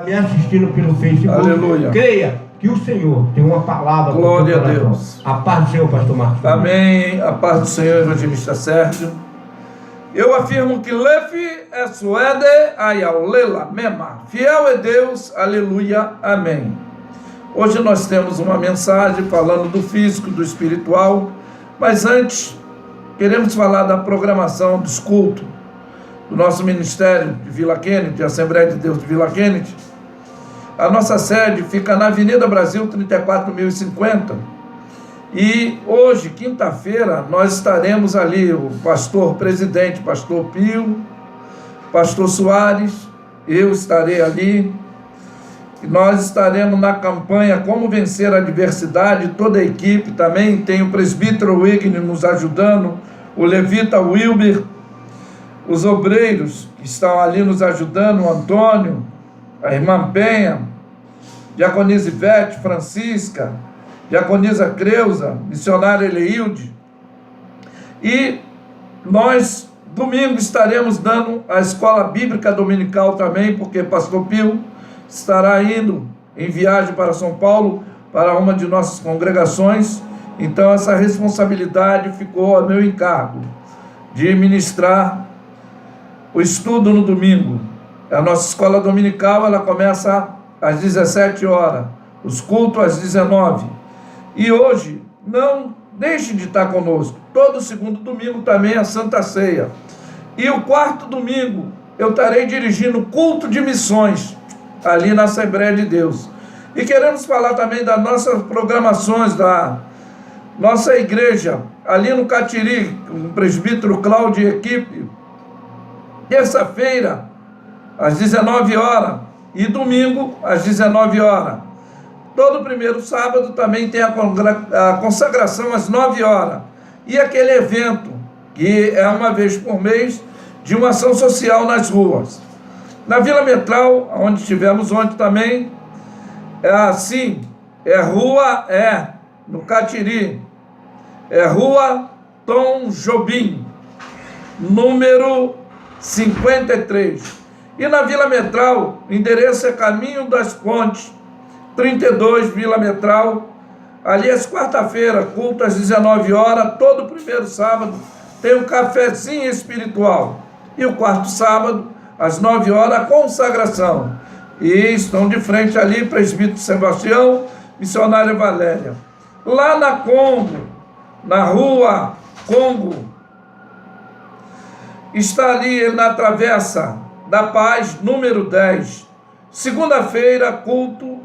Me assistindo pelo Facebook. Aleluia. Creia que o Senhor tem uma palavra. Glória a Deus. A paz do Senhor, pastor Marcos. Amém. A paz do Senhor, evangelista Sérgio. Eu afirmo que Lefi é suede ayaulela mema. Fiel é Deus, aleluia, amém. Hoje nós temos uma mensagem falando do físico, do espiritual, mas antes queremos falar da programação dos cultos do nosso ministério de Vila Kennedy, Assembleia de Deus de Vila Kennedy. A nossa sede fica na Avenida Brasil 34.050 e hoje, quinta-feira, nós estaremos ali, o pastor presidente, pastor Pio, pastor Soares, eu estarei ali. E nós estaremos na campanha Como Vencer a Adversidade, toda a equipe também, tem o presbítero Wigner nos ajudando, o levita Wilber, os obreiros que estão ali nos ajudando, o Antônio, a irmã Penha, diaconisa Ivete, Francisca, diaconisa Creuza, missionária Eleilde. E nós, domingo, estaremos dando a escola bíblica dominical também, porque pastor Pio estará indo em viagem para São Paulo, para uma de nossas congregações. Então essa responsabilidade ficou a meu encargo, de ministrar o estudo no domingo. A nossa escola dominical, ela começa às 17 horas, os cultos às 19. E hoje, não deixe de estar conosco. Todo segundo domingo também a Santa Ceia. E o quarto domingo, eu estarei dirigindo o culto de missões, ali na Assembleia de Deus. E queremos falar também das nossas programações, da nossa igreja, ali no Catiri, com o presbítero Cláudio e equipe, terça-feira, às 19 horas, e domingo, às 19 horas. Todo primeiro sábado também tem a consagração às 9 horas. E aquele evento, que é uma vez por mês, de uma ação social nas ruas. Na Vila Metral, onde estivemos ontem também, é assim, no Catiri, Rua Tom Jobim, número 53. E na Vila Metral, o endereço é Caminho das Pontes, 32, Vila Metral. Ali às quarta-feira, culto às 19 horas, todo primeiro sábado, tem um cafezinho espiritual. E o quarto sábado, às 9 horas, a consagração. E estão de frente ali, presbítero Sebastião, missionária Valéria. Lá na Congo, na rua Congo, está ali na Travessa da Paz, número 10. Segunda-feira, culto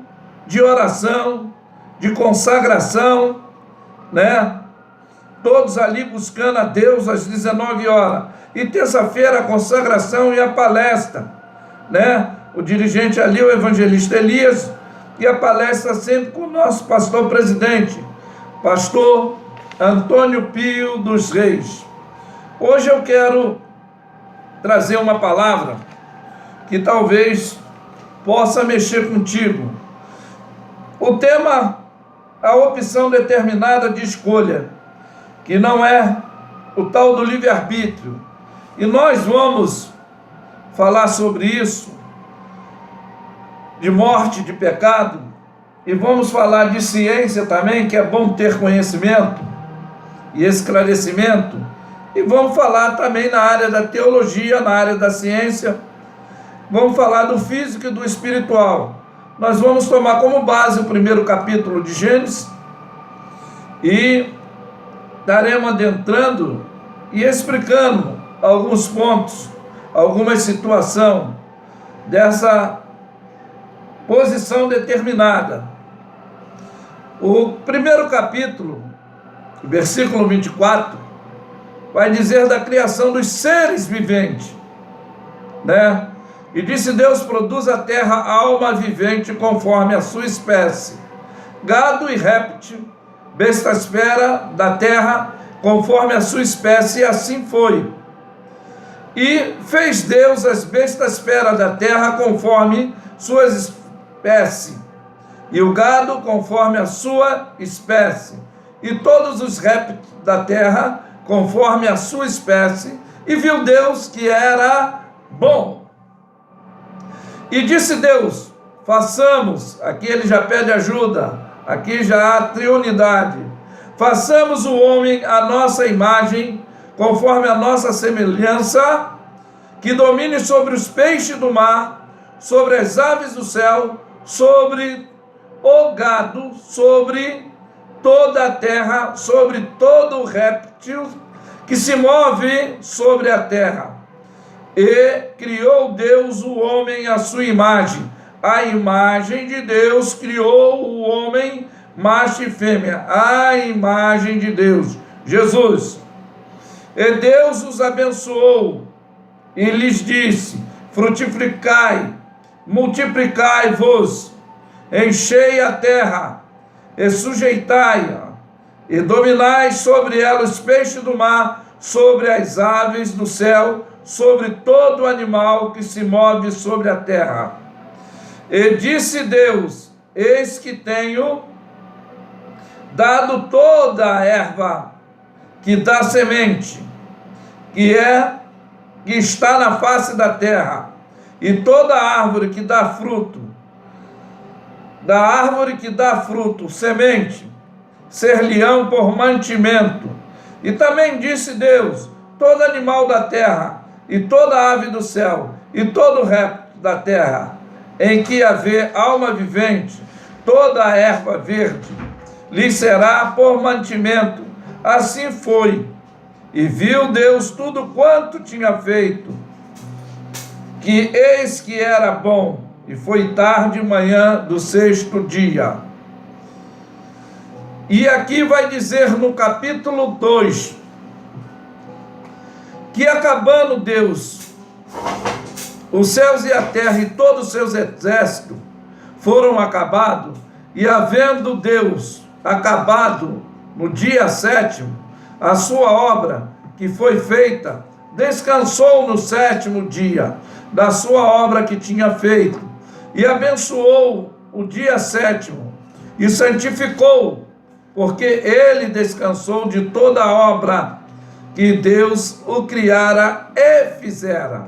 de oração, de consagração, né? Todos ali buscando a Deus às 19 horas. E terça-feira, a consagração e a palestra, né? O dirigente ali, o evangelista Elias, e a palestra sempre com o nosso pastor presidente, pastor Antônio Pio dos Reis. Hoje eu quero trazer uma palavra que talvez possa mexer contigo. O tema, a opção determinada de escolha, que não é o tal do livre-arbítrio. E nós vamos falar sobre isso, de morte, de pecado, e vamos falar de ciência também, que é bom ter conhecimento e esclarecimento, e vamos falar também na área da teologia, na área da ciência, vamos falar do físico e do espiritual. Nós vamos tomar como base o primeiro capítulo de Gênesis, e estaremos adentrando e explicando alguns pontos, alguma situação dessa posição determinada. O primeiro capítulo, versículo 24, vai dizer da criação dos seres viventes, né? E disse Deus: produz a terra alma vivente conforme a sua espécie, gado e réptil, bestas fera da terra conforme a sua espécie, e assim foi. E fez Deus as bestas fera da terra conforme suas espécies, e o gado conforme a sua espécie, e todos os répteis da terra conforme a sua espécie, e viu Deus que era bom. E disse Deus: façamos, aqui ele já pede ajuda, aqui já há triunidade, façamos o homem à nossa imagem, conforme a nossa semelhança, que domine sobre os peixes do mar, sobre as aves do céu, sobre o gado, sobre toda a terra, sobre todo réptil que se move sobre a terra. E criou Deus o homem à sua imagem. A imagem de Deus criou o homem, macho e fêmea. A imagem de Deus, Jesus. E Deus os abençoou e lhes disse: frutificai, multiplicai-vos, enchei a terra e sujeitai-a, e dominai sobre ela os peixes do mar, sobre as aves do céu, sobre todo animal que se move sobre a terra. E disse Deus: eis que tenho dado toda a erva que dá semente, que está na face da terra, e toda árvore que dá fruto, da árvore que dá fruto, semente, ser-lhe-ão por mantimento. E também disse Deus: todo animal da terra, e toda ave do céu, e todo réptil da terra, em que haver alma vivente, toda a erva verde, lhe será por mantimento. Assim foi. E viu Deus tudo quanto tinha feito, que eis que era bom, e foi tarde e manhã do sexto dia. E aqui vai dizer no capítulo 2, que acabando Deus, os céus e a terra e todos os seus exércitos foram acabados, e havendo Deus acabado no dia sétimo a sua obra que foi feita, descansou no sétimo dia da sua obra que tinha feito, e abençoou o dia sétimo, e santificou, porque ele descansou de toda a obra que Deus o criara e fizera.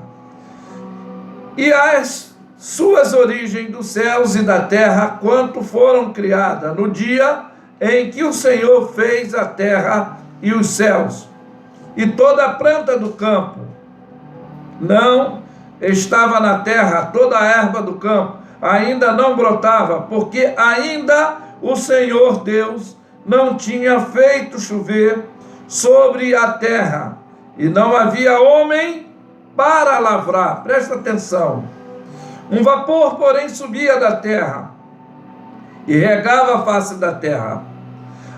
E as suas origens dos céus e da terra, quanto foram criadas no dia em que o Senhor fez a terra e os céus, e toda a planta do campo. Não estava na terra, toda a erva do campo ainda não brotava, porque ainda o Senhor Deus não tinha feito chover sobre a terra, e não havia homem para lavrar. Presta atenção. Um vapor, porém, subia da terra e regava a face da terra.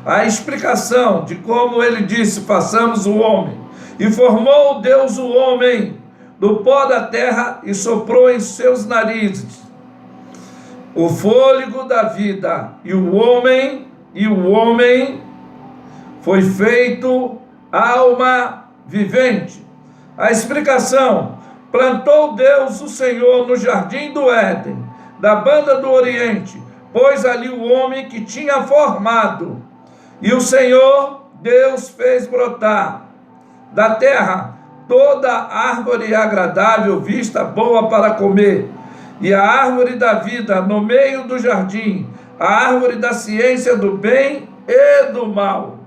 A explicação de como ele disse: façamos o homem. E formou Deus o homem do pó da terra e soprou em seus narizes o fôlego da vida, e o homem foi feito alma vivente. A explicação: plantou Deus o Senhor no jardim do Éden, da banda do Oriente, pôs ali o homem que tinha formado, e o Senhor Deus fez brotar da terra toda árvore agradável, vista, boa para comer, e a árvore da vida no meio do jardim, a árvore da ciência do bem e do mal.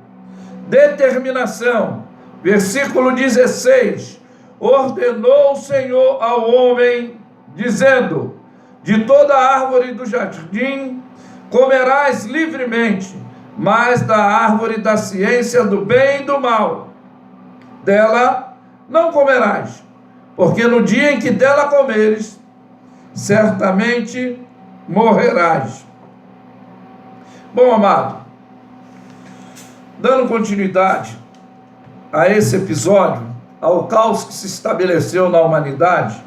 Determinação, versículo 16: ordenou o Senhor ao homem, dizendo: de toda árvore do jardim comerás livremente, mas da árvore da ciência do bem e do mal, dela não comerás, porque no dia em que dela comeres, certamente morrerás. Bom, amado, dando continuidade a esse episódio, ao caos que se estabeleceu na humanidade,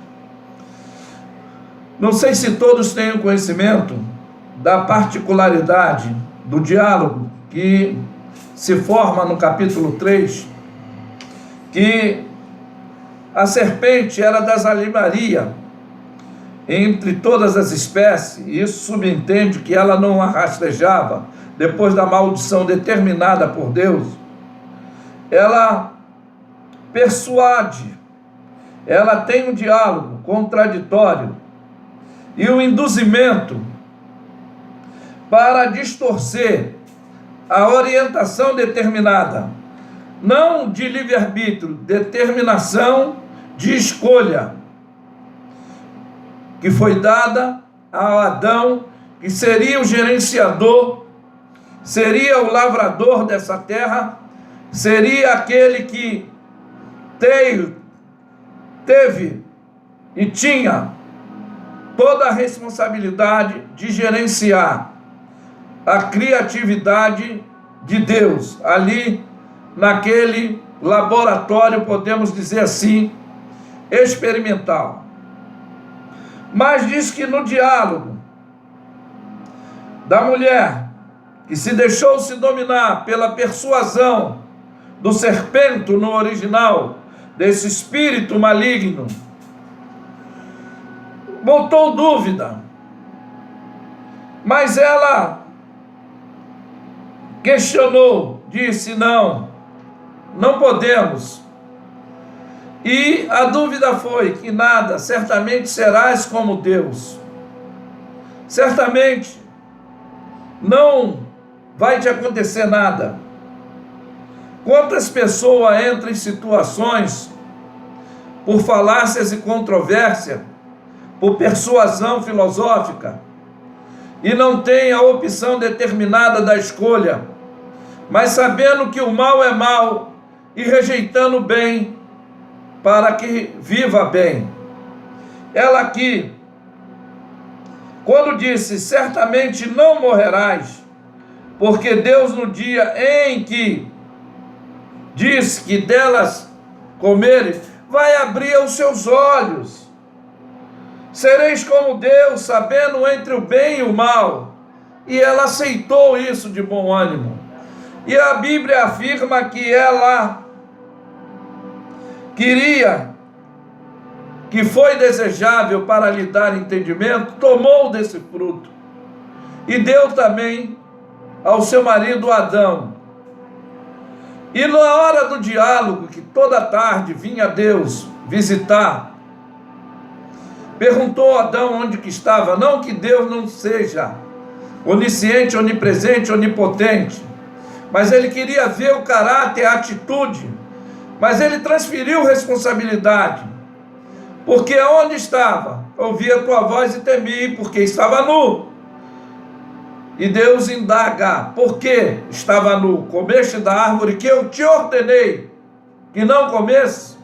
não sei se todos têm conhecimento da particularidade do diálogo que se forma no capítulo 3, que a serpente era das animaria entre todas as espécies, e isso subentende que ela não a rastejava depois da maldição determinada por Deus. Ela persuade, ela tem um diálogo contraditório, e o induzimento para distorcer a orientação determinada, não de livre-arbítrio, determinação de escolha, que foi dada a Adão, que seria o gerenciador, seria o lavrador dessa terra, seria aquele que teve e tinha toda a responsabilidade de gerenciar a criatividade de Deus, ali naquele laboratório, podemos dizer assim, experimental. Mas diz que no diálogo da mulher, que se deixou se dominar pela persuasão do serpente no original, desse espírito maligno, botou dúvida, mas ela questionou, disse: não podemos. E a dúvida foi que nada, certamente serás como Deus, certamente não vai te acontecer nada. Quantas pessoas entram em situações por falácias e controvérsia, por persuasão filosófica, e não tem a opção determinada da escolha, mas sabendo que o mal é mal e rejeitando o bem para que viva bem. Ela aqui, quando disse: certamente não morrerás, porque Deus no dia em que diz que delas comeres, vai abrir os seus olhos. Sereis como Deus, sabendo entre o bem e o mal. E ela aceitou isso de bom ânimo. E a Bíblia afirma que ela queria, que foi desejável para lhe dar entendimento, tomou desse fruto e deu também ao seu marido Adão. E na hora do diálogo, que toda tarde vinha Deus visitar, perguntou a Adão onde que estava. Não que Deus não seja onisciente, onipresente, onipotente, mas ele queria ver o caráter, a atitude, mas ele transferiu responsabilidade, porque onde estava? Ouvi a tua voz e temi, porque estava nu. E Deus indaga: por que estava nu? Comeste da árvore que eu te ordenei que não comesse?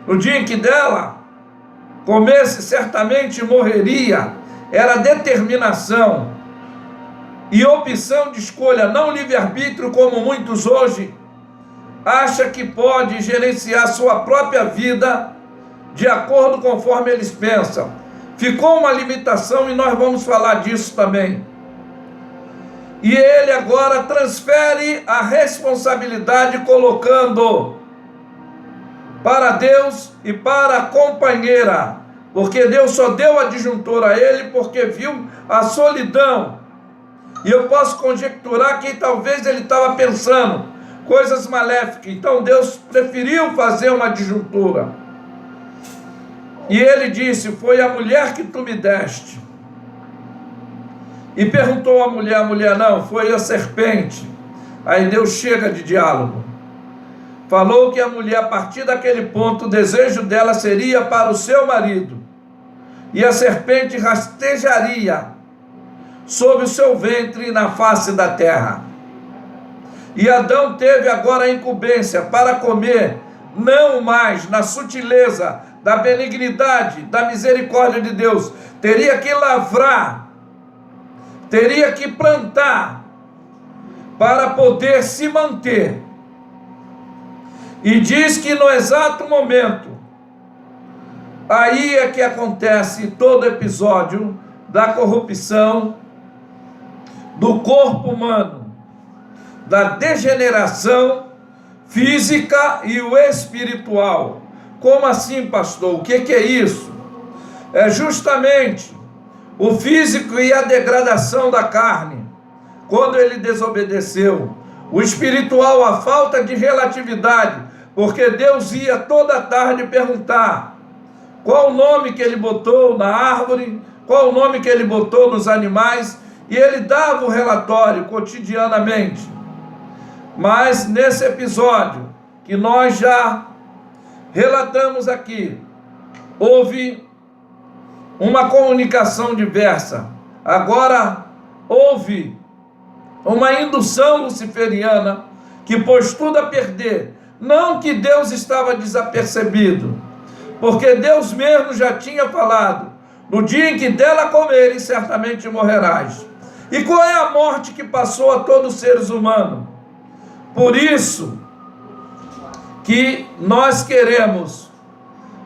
No dia em que dela comesse, certamente morreria. Era determinação e opção de escolha, não livre-arbítrio, como muitos hoje acham que pode gerenciar sua própria vida de acordo conforme eles pensam. Ficou uma limitação e nós vamos falar disso também. E ele agora transfere a responsabilidade, colocando para Deus e para a companheira, porque Deus só deu a adjuntora a ele porque viu a solidão. E eu posso conjecturar que talvez ele estava pensando coisas maléficas, então Deus preferiu fazer uma adjuntura. E ele disse: foi a mulher que tu me deste. E perguntou a mulher: não, foi a serpente. Aí Deus chega de diálogo. Falou que a mulher, a partir daquele ponto, o desejo dela seria para o seu marido. E a serpente rastejaria sobre o seu ventre na face da terra. E Adão teve agora a incumbência para comer, não mais na sutileza da benignidade, da misericórdia de Deus. Teria que lavrar, teria que plantar para poder se manter. E diz que no exato momento, aí é que acontece todo episódio da corrupção do corpo humano, da degeneração física e o espiritual. Como assim, pastor? O que é isso? É justamente o físico e a degradação da carne, quando ele desobedeceu. O espiritual, a falta de relatividade, porque Deus ia toda tarde perguntar qual o nome que ele botou na árvore, qual o nome que ele botou nos animais, e ele dava o relatório cotidianamente. Mas nesse episódio que nós já relatamos aqui, houve uma comunicação diversa. Agora houve uma indução luciferiana que pôs tudo a perder. Não que Deus estava desapercebido, porque Deus mesmo já tinha falado: no dia em que dela comeres, certamente morrerás. E qual é a morte que passou a todos os seres humanos? Por isso que nós queremos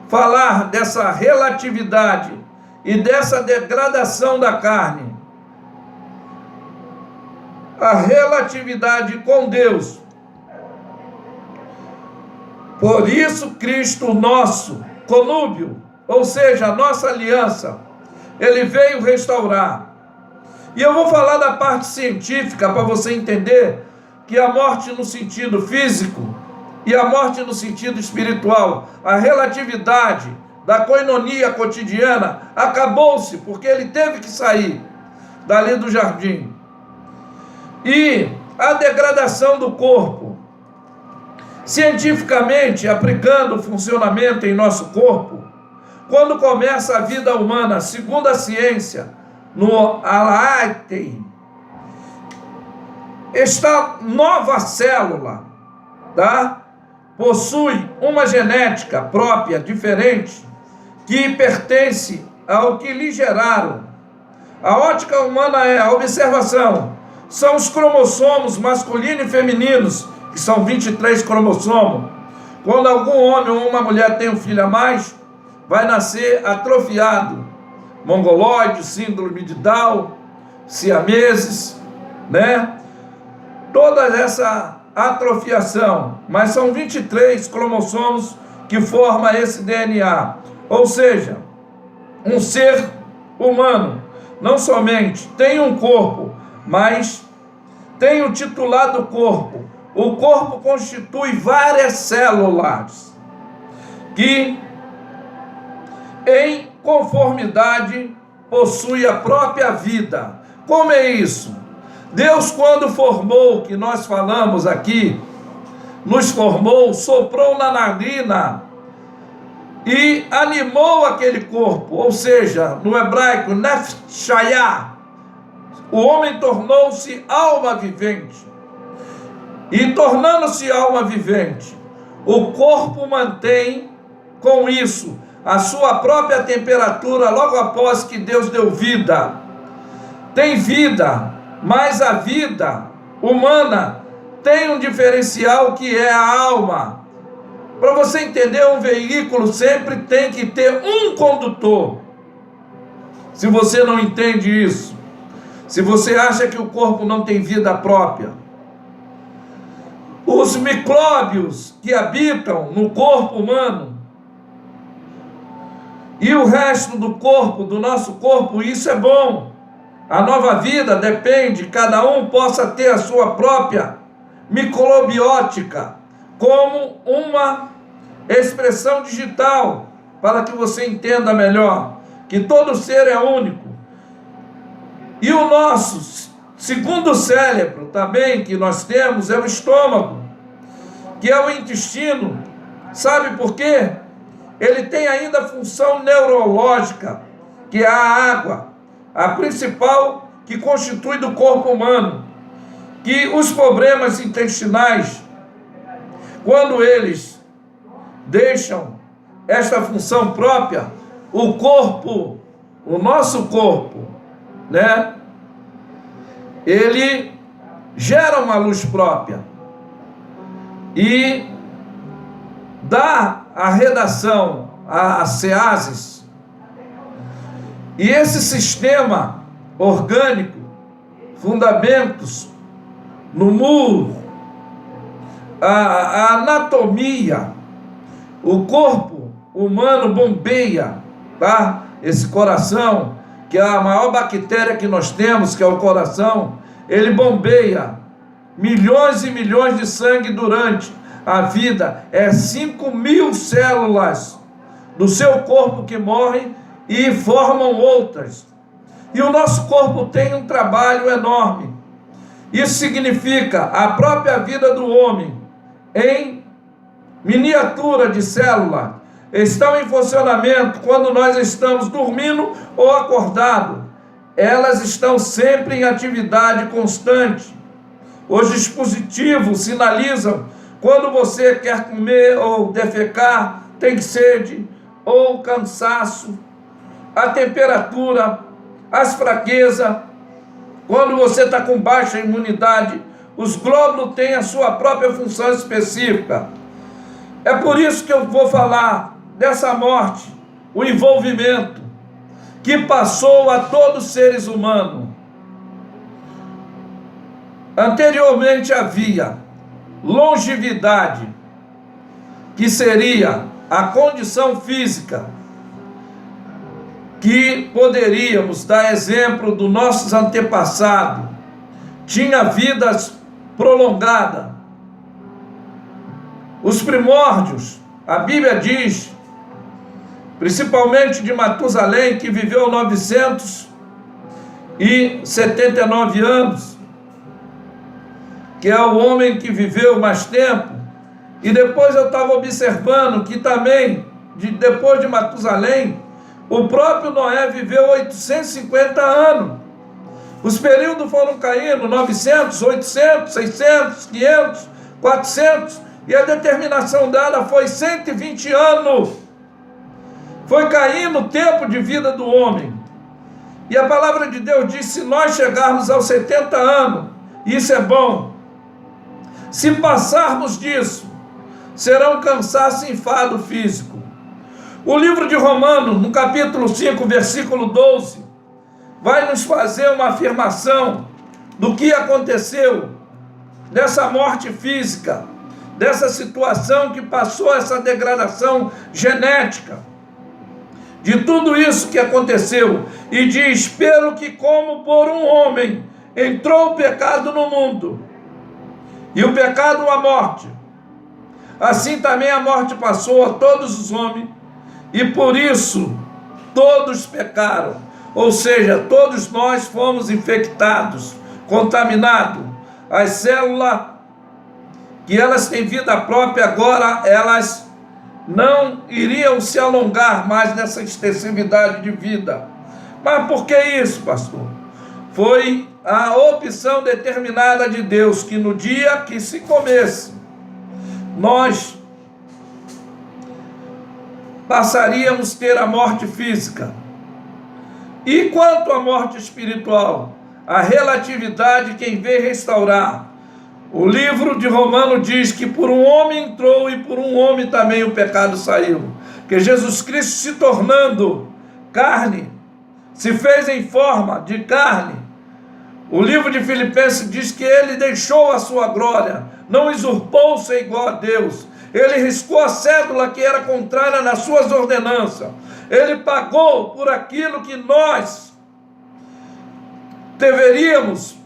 falar dessa relatividade e dessa degradação da carne. A relatividade com Deus. Por isso Cristo, nosso conúbio, ou seja, a nossa aliança, ele veio restaurar. E eu vou falar da parte científica para você entender que a morte no sentido físico e a morte no sentido espiritual, a relatividade da coinonia cotidiana acabou-se, porque ele teve que sair dali do jardim. E a degradação do corpo, cientificamente aplicando o funcionamento em nosso corpo, quando começa a vida humana, segundo a ciência, no Alaatei, esta nova célula, tá? Possui uma genética própria, diferente, que pertence ao que lhe geraram. A ótica humana é a observação. São os cromossomos masculino e femininos, que são 23 cromossomos. Quando algum homem ou uma mulher tem um filho a mais, vai nascer atrofiado. Mongoloide, síndrome de Down, siameses, né? Toda essa atrofiação, mas são 23 cromossomos que formam esse DNA. Ou seja, um ser humano não somente tem um corpo, mas tem o titular do corpo. O corpo constitui várias células que, em conformidade, possui a própria vida. Como é isso? Deus, quando formou, que nós falamos aqui, nos formou, soprou na narina e animou aquele corpo, ou seja, no hebraico, nefesh chayah, o homem tornou-se alma vivente. E tornando-se alma vivente, o corpo mantém com isso a sua própria temperatura logo após que Deus deu vida. Tem vida, mas a vida humana tem um diferencial que é a alma. Para você entender, um veículo sempre tem que ter um condutor. Se você não entende isso, se você acha que o corpo não tem vida própria, os micróbios que habitam no corpo humano e o resto do corpo, do nosso corpo, isso é bom. A nova vida depende, cada um possa ter a sua própria microbiótica, como uma expressão digital, para que você entenda melhor, que todo ser é único. E o nosso segundo cérebro também que nós temos é o estômago, que é o intestino. Sabe por quê? Ele tem ainda a função neurológica, que é a água, a principal que constitui do corpo humano, que os problemas intestinais, quando eles deixam esta função própria, o corpo, o nosso corpo, né, ele gera uma luz própria e dá a redação, a ceases. E esse sistema orgânico, fundamentos no muro, a anatomia, o corpo humano bombeia, tá? Esse coração, que é a maior bactéria que nós temos, que é o coração, ele bombeia milhões e milhões de sangue durante a vida. É 5.000 células do seu corpo que morrem e formam outras. E o nosso corpo tem um trabalho enorme. Isso significa a própria vida do homem, em miniatura de célula, estão em funcionamento quando nós estamos dormindo ou acordado. Elas estão sempre em atividade constante. Os dispositivos sinalizam quando você quer comer ou defecar, tem sede ou cansaço, a temperatura, as fraquezas. Quando você está com baixa imunidade, os glóbulos têm a sua própria função específica. É por isso que eu vou falar dessa morte, o envolvimento que passou a todos os seres humanos. Anteriormente havia longevidade, que seria a condição física, que poderíamos dar exemplo dos nossos antepassados, tinha vidas prolongadas. Os primórdios, a Bíblia diz, principalmente de Matusalém, que viveu 979 anos, que é o homem que viveu mais tempo. E depois eu estava observando que também, depois de Matusalém, o próprio Noé viveu 850 anos. Os períodos foram caindo, 900, 800, 600, 500, 400, e a determinação dada foi 120 anos. Foi caindo o tempo de vida do homem. E a palavra de Deus diz, se nós chegarmos aos 70 anos, isso é bom. Se passarmos disso, será um cansaço e enfado físico. O livro de Romanos, no capítulo 5, versículo 12, vai nos fazer uma afirmação do que aconteceu dessa morte física, dessa situação que passou essa degradação genética, de tudo isso que aconteceu. E diz, pelo que como por um homem entrou o pecado no mundo, e o pecado a morte, assim também a morte passou a todos os homens, e por isso todos pecaram. Ou seja, todos nós fomos infectados, contaminados. As células, que elas têm vida própria, agora elas não iriam se alongar mais nessa extensividade de vida. Mas por que isso, pastor? Foi a opção determinada de Deus, que no dia que se comesse, nós passaríamos a ter a morte física. E quanto à morte espiritual, a relatividade quem vem restaurar. O livro de Romanos diz que por um homem entrou e por um homem também o pecado saiu. Que Jesus Cristo, se tornando carne, se fez em forma de carne. O livro de Filipenses diz que ele deixou a sua glória, não usurpou ser igual a Deus. Ele riscou a cédula que era contrária nas suas ordenanças. Ele pagou por aquilo que nós deveríamos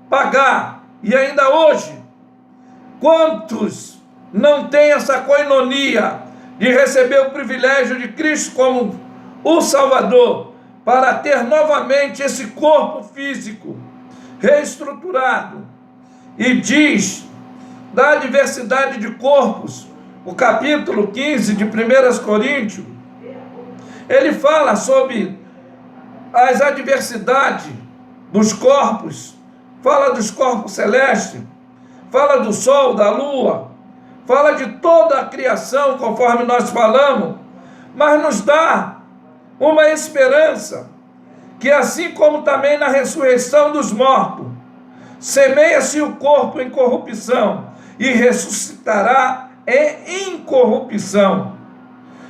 pagar. E ainda hoje, quantos não têm essa coinonia de receber o privilégio de Cristo como o Salvador, para ter novamente esse corpo físico reestruturado? E diz da diversidade de corpos, o capítulo 15 de 1 Coríntios, ele fala sobre as adversidades dos corpos, fala dos corpos celestes, fala do sol, da lua, fala de toda a criação, conforme nós falamos, mas nos dá uma esperança, que assim como também na ressurreição dos mortos, semeia-se o corpo em corrupção e ressuscitará em incorrupção.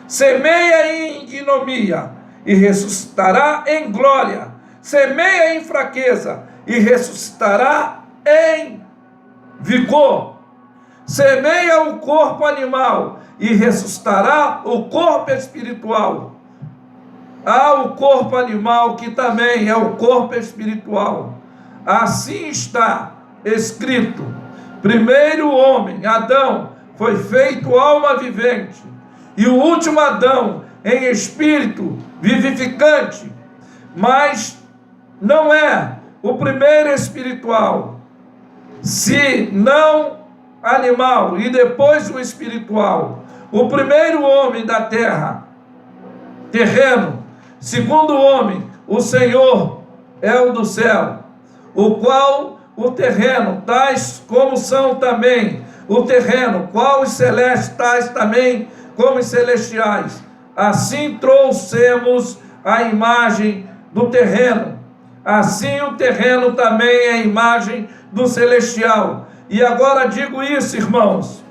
Semeia em ignomia e ressuscitará em glória. Semeia em fraqueza e ressuscitará em vigor. Semeia o corpo animal e ressuscitará o corpo espiritual. Há o corpo animal que também é o corpo espiritual. Assim está escrito: primeiro homem, Adão, foi feito alma vivente, e o último Adão em espírito vivificante. Mas não é o primeiro espiritual, se não animal, e depois o espiritual. O primeiro homem da terra, terreno, segundo homem, o Senhor é o do céu, o qual o terreno, tais como são também o terreno, qual os celestes, tais também como os celestiais. Assim trouxemos a imagem do terreno, assim o terreno também é a imagem do celestial. E agora digo isso, irmãos,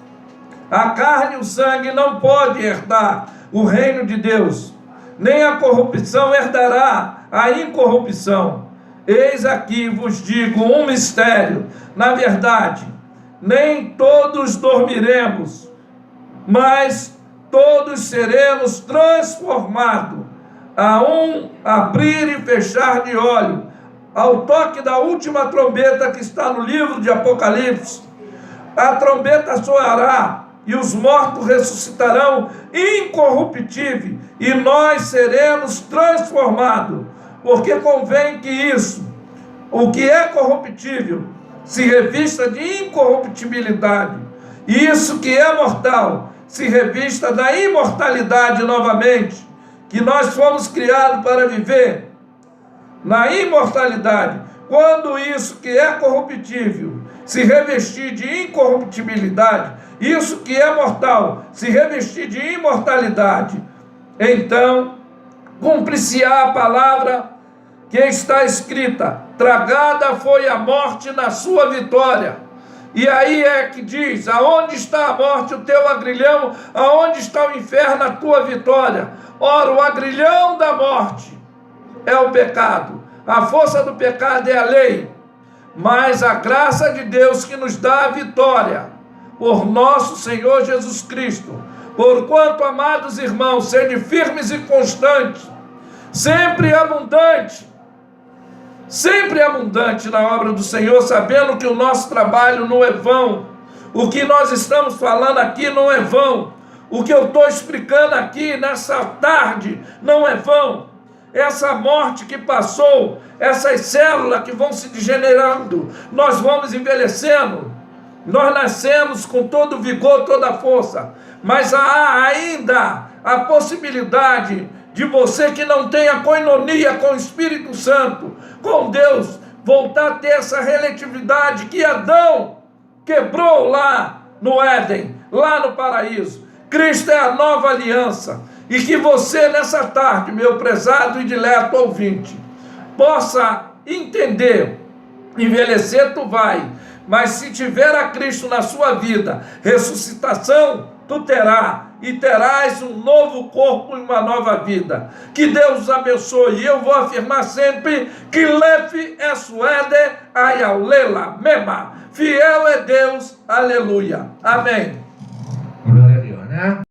a carne e o sangue não podem herdar o reino de Deus, nem a corrupção herdará a incorrupção. Eis aqui vos digo um mistério, na verdade, nem todos dormiremos, mas todos seremos transformados, a um abrir e fechar de olho, ao toque da última trombeta que está no livro de Apocalipse. A trombeta soará e os mortos ressuscitarão incorruptíveis, e nós seremos transformados, porque convém que isso, o que é corruptível, se revista de incorruptibilidade, e isso que é mortal se revista da imortalidade novamente, que nós fomos criados para viver na imortalidade. Quando isso que é corruptível se revestir de incorruptibilidade, isso que é mortal se revestir de imortalidade, então cumprir-se-á a palavra que está escrita: tragada foi a morte na sua vitória. E aí é que diz: aonde está a morte, o teu agrilhão? Aonde está o inferno, a tua vitória? Ora, o agrilhão da morte é o pecado, a força do pecado é a lei, mas a graça de Deus que nos dá a vitória por nosso Senhor Jesus Cristo. Porquanto, amados irmãos, sede firmes e constantes, sempre abundante na obra do Senhor, sabendo que o nosso trabalho não é vão. O que nós estamos falando aqui não é vão. O que eu estou explicando aqui nessa tarde não é vão. Essa morte que passou, essas células que vão se degenerando, nós vamos envelhecendo, nós nascemos com todo o vigor, toda a força, mas há ainda a possibilidade de você que não tem a koinonia com o Espírito Santo, com Deus, voltar a ter essa relatividade que Adão quebrou lá no Éden, lá no paraíso. Cristo é a nova aliança, e que você nessa tarde, meu prezado e dileto ouvinte, possa entender. Envelhecer tu vai, mas se tiver a Cristo na sua vida, ressuscitação tu terá, e terás um novo corpo e uma nova vida. Que Deus os abençoe. E eu vou afirmar sempre que Lefe é suede ayaulela mema. Fiel é Deus, aleluia. Amém. Glória a Deus, né?